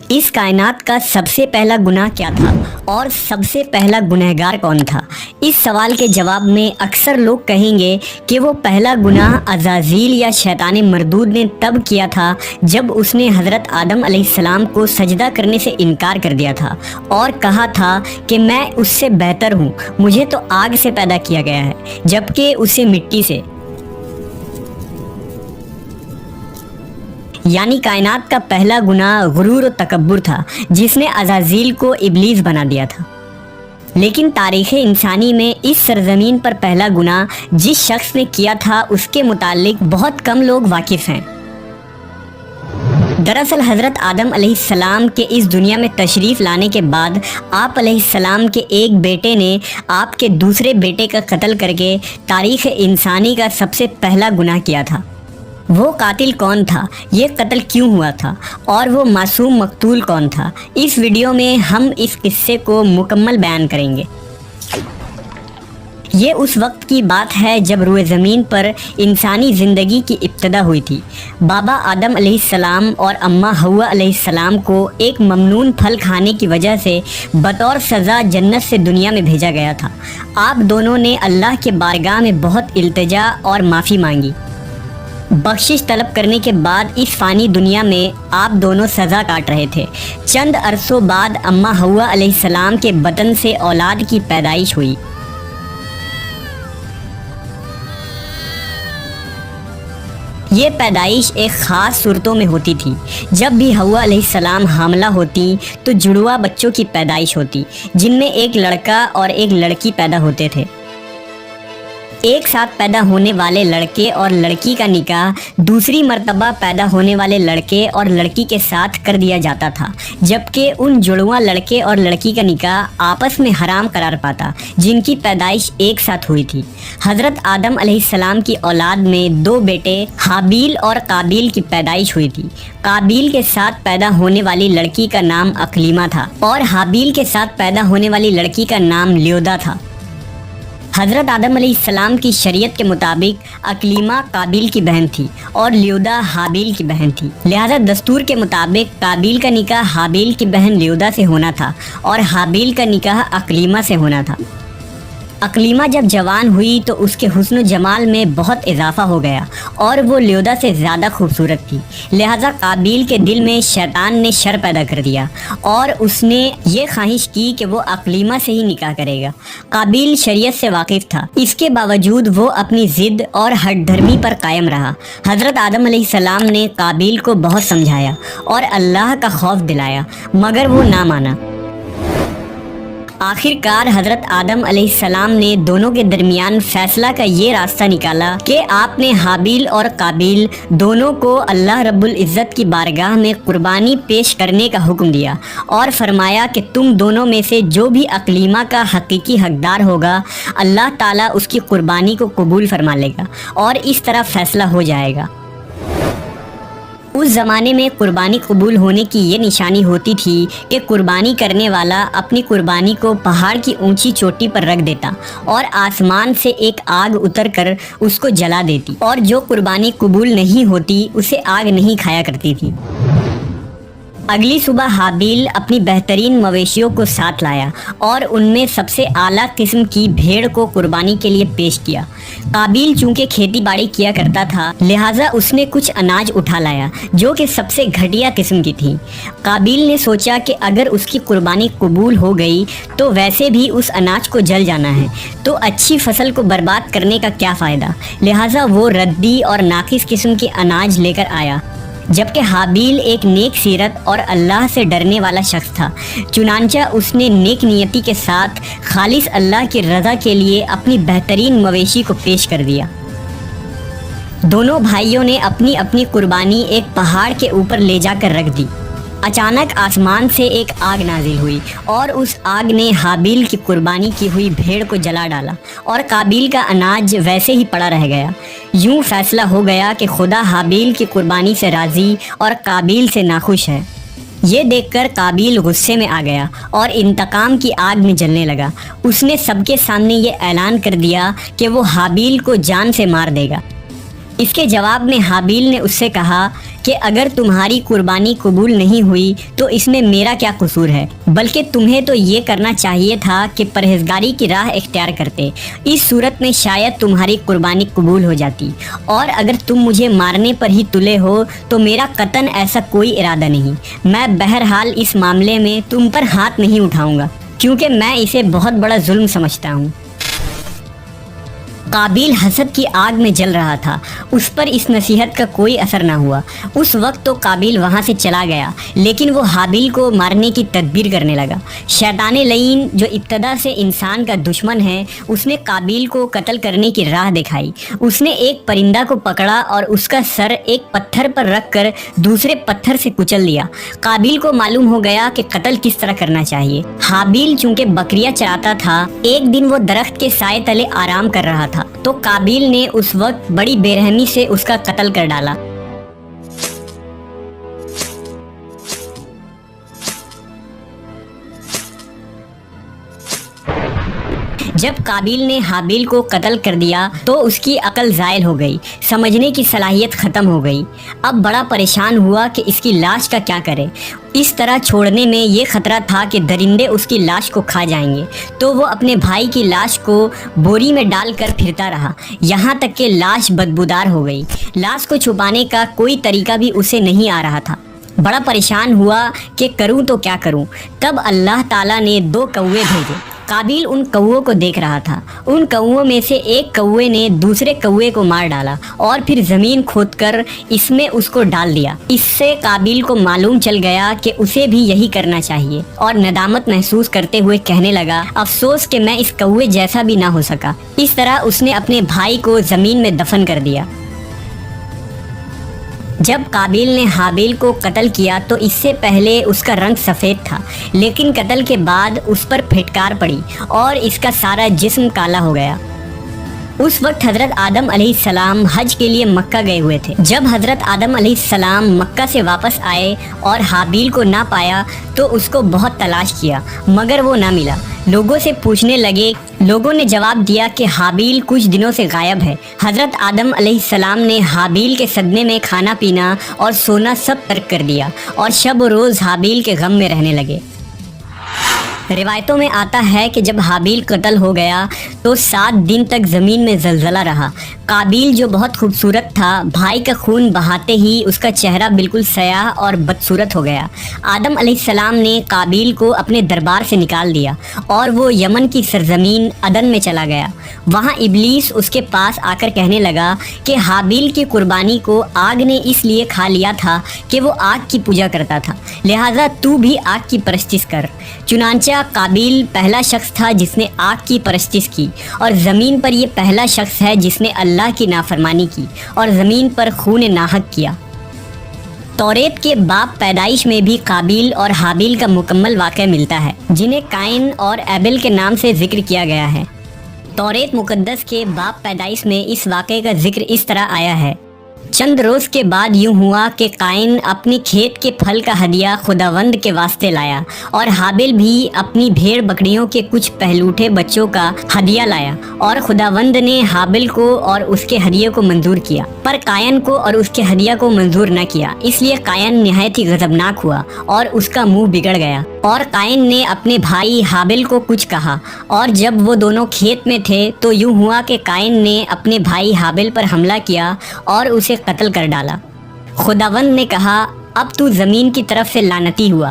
اس کائنات کا سب سے پہلا گناہ کیا تھا اور سب سے پہلا گنہگار کون تھا؟ اس سوال کے جواب میں اکثر لوگ کہیں گے کہ وہ پہلا گناہ عزازیل یا شیطان مردود نے تب کیا تھا جب اس نے حضرت آدم علیہ السلام کو سجدہ کرنے سے انکار کر دیا تھا اور کہا تھا کہ میں اس سے بہتر ہوں، مجھے تو آگ سے پیدا کیا گیا ہے جبکہ اسے مٹی سے۔ یعنی کائنات کا پہلا گناہ غرور و تکبر تھا جس نے عزازیل کو ابلیس بنا دیا تھا۔ لیکن تاریخ انسانی میں اس سرزمین پر پہلا گناہ جس شخص نے کیا تھا اس کے متعلق بہت کم لوگ واقف ہیں۔ دراصل حضرت آدم علیہ السلام کے اس دنیا میں تشریف لانے کے بعد آپ علیہ السلام کے ایک بیٹے نے آپ کے دوسرے بیٹے کا قتل کر کے تاریخ انسانی کا سب سے پہلا گناہ کیا تھا۔ وہ قاتل کون تھا، یہ قتل کیوں ہوا تھا، اور وہ معصوم مقتول کون تھا؟ اس ویڈیو میں ہم اس قصے کو مکمل بیان کریں گے۔ یہ اس وقت کی بات ہے جب روئے زمین پر انسانی زندگی کی ابتدا ہوئی تھی۔ بابا آدم علیہ السلام اور اماں حوا علیہ السلام کو ایک ممنون پھل کھانے کی وجہ سے بطور سزا جنت سے دنیا میں بھیجا گیا تھا۔ آپ دونوں نے اللہ کے بارگاہ میں بہت التجا اور معافی مانگی۔ بخشش طلب کرنے کے بعد اس فانی دنیا میں آپ دونوں سزا کاٹ رہے تھے۔ چند عرصوں بعد اماں حوا علیہ السلام کے بطن سے اولاد کی پیدائش ہوئی۔ یہ پیدائش ایک خاص صورتوں میں ہوتی تھی۔ جب بھی حوا علیہ السلام حاملہ ہوتی تو جڑواں بچوں کی پیدائش ہوتی جن میں ایک لڑکا اور ایک لڑکی پیدا ہوتے تھے۔ ایک ساتھ پیدا ہونے والے لڑکے اور لڑکی کا نکاح دوسری مرتبہ پیدا ہونے والے لڑکے اور لڑکی کے ساتھ کر دیا جاتا تھا، جبکہ ان جڑواں لڑکے اور لڑکی کا نکاح آپس میں حرام قرار پاتا جن کی پیدائش ایک ساتھ ہوئی تھی۔ حضرت آدم علیہ السلام کی اولاد میں دو بیٹے حابیل اور قابیل کی پیدائش ہوئی تھی۔ قابیل کے ساتھ پیدا ہونے والی لڑکی کا نام اقلیمہ تھا اور حابیل کے ساتھ پیدا ہونے والی لڑکی کا نام لیودا تھا۔ حضرت آدم علیہ السلام کی شریعت کے مطابق اقلیمہ قابیل کی بہن تھی اور لیودا حابیل کی بہن تھی، لہذا دستور کے مطابق قابیل کا نکاح حابیل کی بہن لیودا سے ہونا تھا اور حابیل کا نکاح اقلیمہ سے ہونا تھا۔ اقلیمہ جب جوان ہوئی تو اس کے حسن و جمال میں بہت اضافہ ہو گیا اور وہ لیودا سے زیادہ خوبصورت تھی، لہذا قابیل کے دل میں شیطان نے شر پیدا کر دیا اور اس نے یہ خواہش کی کہ وہ اقلیمہ سے ہی نکاح کرے گا۔ قابیل شریعت سے واقف تھا، اس کے باوجود وہ اپنی ضد اور ہٹ دھرمی پر قائم رہا۔ حضرت آدم علیہ السلام نے قابیل کو بہت سمجھایا اور اللہ کا خوف دلایا مگر وہ نہ مانا۔ آخر کار حضرت آدم علیہ السلام نے دونوں کے درمیان فیصلہ کا یہ راستہ نکالا کہ آپ نے حابیل اور قابیل دونوں کو اللہ رب العزت کی بارگاہ میں قربانی پیش کرنے کا حکم دیا اور فرمایا کہ تم دونوں میں سے جو بھی اقلیمہ کا حقیقی حقدار ہوگا اللہ تعالیٰ اس کی قربانی کو قبول فرما لے گا اور اس طرح فیصلہ ہو جائے گا۔ اس زمانے میں قربانی قبول ہونے کی یہ نشانی ہوتی تھی کہ قربانی کرنے والا اپنی قربانی کو پہاڑ کی اونچی چوٹی پر رکھ دیتا اور آسمان سے ایک آگ اتر کر اس کو جلا دیتی، اور جو قربانی قبول نہیں ہوتی اسے آگ نہیں کھایا کرتی تھی۔ اگلی صبح حابیل اپنی بہترین مویشیوں کو ساتھ لایا اور ان میں سب سے اعلیٰ قسم کی بھیڑ کو قربانی کے لیے پیش کیا۔ قابیل چونکہ کھیتی باڑی کیا کرتا تھا لہٰذا اس نے کچھ اناج اٹھا لایا جو کہ سب سے گھٹیا قسم کی تھی۔ قابیل نے سوچا کہ اگر اس کی قربانی قبول ہو گئی تو ویسے بھی اس اناج کو جل جانا ہے، تو اچھی فصل کو برباد کرنے کا کیا فائدہ، لہٰذا وہ ردی اور ناقص قسم کے اناج لے کر آیا۔ جبکہ حابیل ایک نیک سیرت اور اللہ سے ڈرنے والا شخص تھا، چنانچہ اس نے نیک نیتی کے ساتھ خالص اللہ کی رضا کے لیے اپنی بہترین مویشی کو پیش کر دیا۔ دونوں بھائیوں نے اپنی اپنی قربانی ایک پہاڑ کے اوپر لے جا کر رکھ دی۔ اچانک آسمان سے ایک آگ نازل ہوئی اور اس آگ نے حابیل کی قربانی کی ہوئی بھیڑ کو جلا ڈالا اور قابیل کا اناج ویسے ہی پڑا رہ گیا۔ یوں فیصلہ ہو گیا کہ خدا حابیل کی قربانی سے راضی اور قابیل سے ناخوش ہے۔ یہ دیکھ کر قابیل غصے میں آ گیا اور انتقام کی آگ میں جلنے لگا۔ اس نے سب کے سامنے یہ اعلان کر دیا کہ وہ حابیل کو جان سے مار دے گا۔ اس کے جواب میں حابیل نے اس سے کہا کہ اگر تمہاری قربانی قبول نہیں ہوئی تو اس میں میرا کیا قصور ہے، بلکہ تمہیں تو یہ کرنا چاہیے تھا کہ پرہیزگاری کی راہ اختیار کرتے، اس صورت میں شاید تمہاری قربانی قبول ہو جاتی، اور اگر تم مجھے مارنے پر ہی تلے ہو تو میرا قطعاً ایسا کوئی ارادہ نہیں، میں بہرحال اس معاملے میں تم پر ہاتھ نہیں اٹھاؤں گا کیونکہ میں اسے بہت بڑا ظلم سمجھتا ہوں۔ قابیل حسد کی آگ میں جل رہا تھا، اس پر اس نصیحت کا کوئی اثر نہ ہوا۔ اس وقت تو قابیل وہاں سے چلا گیا، لیکن وہ حابیل کو مارنے کی تدبیر کرنے لگا۔ شیطان لعین جو ابتدا سے انسان کا دشمن ہے، اس نے قابیل کو قتل کرنے کی راہ دکھائی۔ اس نے ایک پرندہ کو پکڑا اور اس کا سر ایک پتھر پر رکھ کر دوسرے پتھر سے کچل دیا۔ قابیل کو معلوم ہو گیا کہ قتل کس طرح کرنا چاہیے۔ حابیل چونکہ بکریاں چراتا تھا، ایک دن وہ درخت کے سائے تلے آرام کر رہا تھا تو قابیل نے اس وقت بڑی بے رحمی سے اس کا قتل کر ڈالا۔ جب قابیل نے حابیل کو قتل کر دیا تو اس کی عقل زائل ہو گئی، سمجھنے کی صلاحیت ختم ہو گئی۔ اب بڑا پریشان ہوا کہ اس کی لاش کا کیا کرے۔ اس طرح چھوڑنے میں یہ خطرہ تھا کہ درندے اس کی لاش کو کھا جائیں گے، تو وہ اپنے بھائی کی لاش کو بوری میں ڈال کر پھرتا رہا، یہاں تک کہ لاش بدبودار ہو گئی۔ لاش کو چھپانے کا کوئی طریقہ بھی اسے نہیں آ رہا تھا۔ بڑا پریشان ہوا کہ کروں تو کیا کروں۔ تب اللہ تعالیٰ نے 2 کوے بھیجے۔ قابیل ان کووں کو دیکھ رہا تھا۔ ان کووں میں سے ایک کوے نے دوسرے کوے کو مار ڈالا اور پھر زمین کھود کر اس میں اس کو ڈال دیا۔ اس سے قابیل کو معلوم چل گیا کہ اسے بھی یہی کرنا چاہیے، اور ندامت محسوس کرتے ہوئے کہنے لگا، افسوس کہ میں اس کوے جیسا بھی نہ ہو سکا۔ اس طرح اس نے اپنے بھائی کو زمین میں دفن کر دیا۔ جب قابیل نے حابیل کو قتل کیا تو اس سے پہلے اس کا رنگ سفید تھا، لیکن قتل کے بعد اس پر پھٹکار پڑی اور اس کا سارا جسم کالا ہو گیا۔ اس وقت حضرت آدم علیہ السلام حج کے لیے مکہ گئے ہوئے تھے۔ جب حضرت آدم علیہ السلام مکہ سے واپس آئے اور حابیل کو نہ پایا تو اس کو بہت تلاش کیا مگر وہ نہ ملا۔ لوگوں سے پوچھنے لگے، لوگوں نے جواب دیا کہ حابیل کچھ دنوں سے غائب ہے۔ حضرت آدم علیہ السلام نے حابیل کے صدمے میں کھانا پینا اور سونا سب ترک کر دیا اور شب و روز حابیل کے غم میں رہنے لگے۔ روایتوں میں آتا ہے کہ جب حابیل قتل ہو گیا تو 7 دن تک زمین میں زلزلہ رہا۔ قابیل جو بہت خوبصورت تھا، بھائی کا خون بہاتے ہی اس کا چہرہ بالکل سیاہ اور بدصورت ہو گیا۔ آدم علیہ السلام نے قابیل کو اپنے دربار سے نکال دیا اور وہ یمن کی سرزمین عدن میں چلا گیا۔ وہاں ابلیس اس کے پاس آ کر کہنے لگا کہ حابیل کی قربانی کو آگ نے اس لیے کھا لیا تھا کہ وہ آگ کی پوجا کرتا تھا، لہٰذا تو بھی آگ کی پرستش کر۔ چنانچہ قابیل پہلا شخص تھا جس نے آگ کی پرستش کی، اور زمین پر یہ پہلا شخص ہے جس نے اللہ کی نافرمانی کی اور زمین پر خون ناحق کیا۔ توریت کے باب پیدائش میں بھی قابیل اور حابیل کا مکمل واقعہ ملتا ہے، جنہیں قائن اور ایبل کے نام سے ذکر کیا گیا ہے۔ توریت مقدس کے باب پیدائش میں اس واقعے کا ذکر اس طرح آیا ہے، چند روز کے بعد یوں ہوا کہ قائن اپنی کھیت کے پھل کا ہدیہ خداوند کے واسطے لایا، اور حابیل بھی اپنی بھیڑ بکریوں کے کچھ پہلوٹے بچوں کا ہدیہ لایا، اور خداوند نے حابیل کو اور اس کے ہدیے کو منظور کیا، پر قائن کو اور اس کے ہدیہ کو منظور نہ کیا۔ اس لیے قائن نہایت ہی غضبناک ہوا اور اس کا منہ بگڑ گیا، اور قائن نے اپنے بھائی حابیل کو کچھ کہا، اور جب وہ دونوں کھیت میں تھے تو یوں ہوا کہ قائن نے اپنے بھائی حابیل پر حملہ کیا اور اسے قتل کر ڈالا۔ خداوند نے کہا، اب تو زمین کی طرف سے لعنتی ہوا۔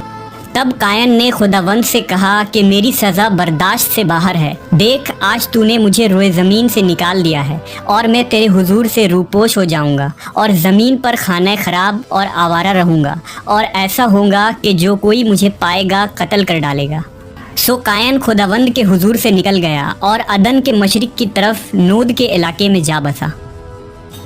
تب قائن نے خداوند سے کہا کہ میری سزا برداشت سے باہر ہے، دیکھ آج تو نے مجھے روئے زمین سے نکال دیا ہے اور میں تیرے حضور سے روپوش ہو جاؤں گا اور زمین پر خانہ خراب اور آوارہ رہوں گا، اور ایسا ہوگا کہ جو کوئی مجھے پائے گا قتل کر ڈالے گا۔ سو قائن خداوند کے حضور سے نکل گیا اور عدن کے مشرق کی طرف نود کے علاقے میں جا بسا۔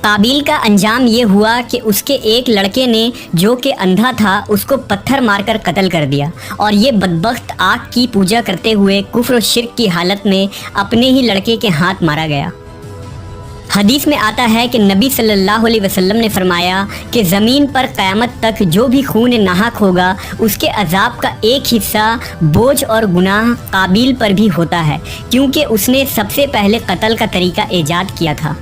قابیل کا انجام یہ ہوا کہ اس کے ایک لڑکے نے جو کہ اندھا تھا اس کو پتھر مار کر قتل کر دیا، اور یہ بدبخت آگ کی پوجا کرتے ہوئے کفر و شرک کی حالت میں اپنے ہی لڑکے کے ہاتھ مارا گیا۔ حدیث میں آتا ہے کہ نبی صلی اللہ علیہ وسلم نے فرمایا کہ زمین پر قیامت تک جو بھی خون ناحق ہوگا اس کے عذاب کا ایک حصہ بوجھ اور گناہ قابیل پر بھی ہوتا ہے، کیونکہ اس نے سب سے پہلے قتل کا طریقہ ایجاد کیا تھا۔